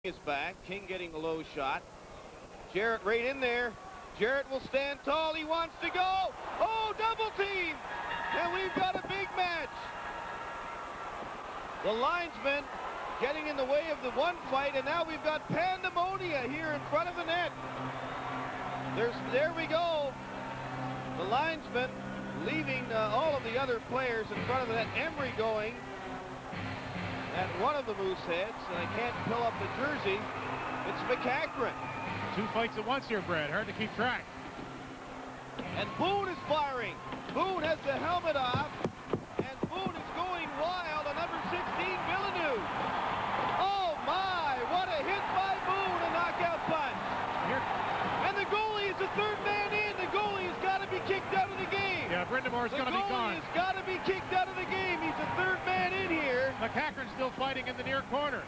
is back. King getting the low shot. Jerrett right in there. Jerrett will stand tall. He wants to go. Oh, double team. And we've got a big match. The linesman getting in the way of the one fight, and now we've got pandemonia here in front of the net. There we go. The linesman leaving all of the other players in front of the net. Emery going at one of the Mooseheads, and I can't pull up the jersey. It's McEachern. Two fights at once here, Brad. Hard to keep track. And Boone is firing. Boone has the helmet off, and Boone is going wild on number 16, Villeneuve. Oh my, what a hit by Boone, a knockout punch. And the goalie is the third man in. The goalie has got to be kicked out of the game. Yeah, Brindamour's going to be gone. The goalie has got to be kicked out of the game. He's the third man in here. McEachern still fighting in the near corner.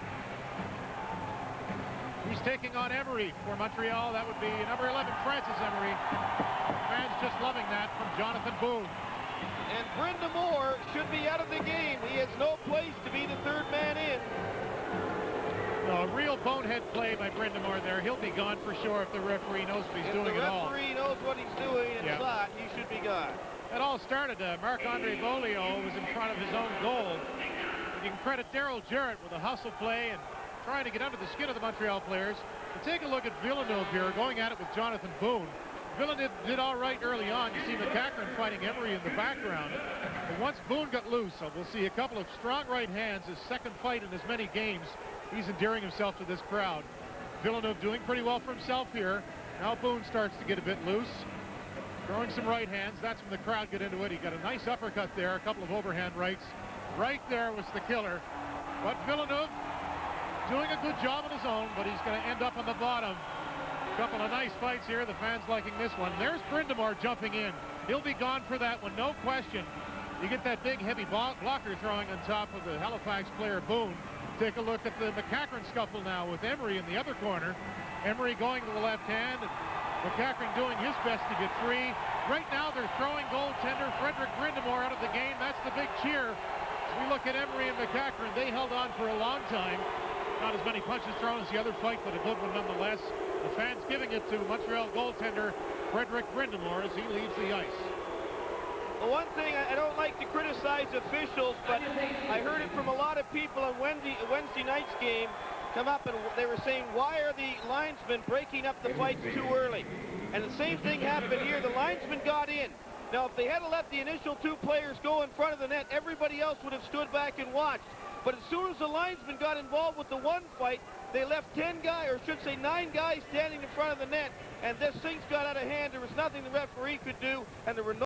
He's taking on Emery for Montreal. That would be number 11, Francis Emery. Fans just loving that from Jonathan Boone. And Brindamour should be out of the game. He has no place to be the third man in. No, a real bonehead play by Brindamour there. He'll be gone for sure if the referee knows what he's doing at all. If the referee knows what he's doing and saw it, he should be gone. It all started, Marc-Andre Beaulieu was in front of his own goal. You can credit Darrell Jerrett with a hustle play and trying to get under the skin of the Montreal players. And take a look at Villeneuve here, going at it with Jonathan Boone. Villeneuve did all right early on. You see McEachern fighting Emery in the background. But once Boone got loose, we'll see a couple of strong right hands. His second fight in as many games. He's endearing himself to this crowd. Villeneuve doing pretty well for himself here. Now Boone starts to get a bit loose. Throwing some right hands. That's when the crowd get into it. He got a nice uppercut there, a couple of overhand rights. Right there was the killer. But Villeneuve doing a good job on his own, but he's going to end up on the bottom. A couple of nice fights here. The fans liking this one. There's Brindamour jumping in. He'll be gone for that one, no question. You get that big, heavy blocker throwing on top of the Halifax player, Boone. Take a look at the McEachern scuffle now with Emery in the other corner. Emery going to the left hand, and McEachern doing his best to get free. Right now they're throwing goaltender Frederick Brindamour out of the game. That's the big cheer. As we look at Emery and McEachern, they held on for a long time. Not as many punches thrown as the other fight, but a good one nonetheless. The fans giving it to Montreal goaltender Frederick Brindamour as he leaves the ice. Well, one thing, I don't like to criticize officials, but I heard it from a lot of people on Wednesday night's game come up, and they were saying, why are the linesmen breaking up the fights too early? And the same thing happened here. The linesmen got in. Now, if they had let the initial two players go in front of the net, everybody else would have stood back and watched. But as soon as the linesmen got involved with the one fight, they left 10 guys, or should say 9 guys standing in front of the net, and this thing got out of hand. There was nothing the referee could do, and there were no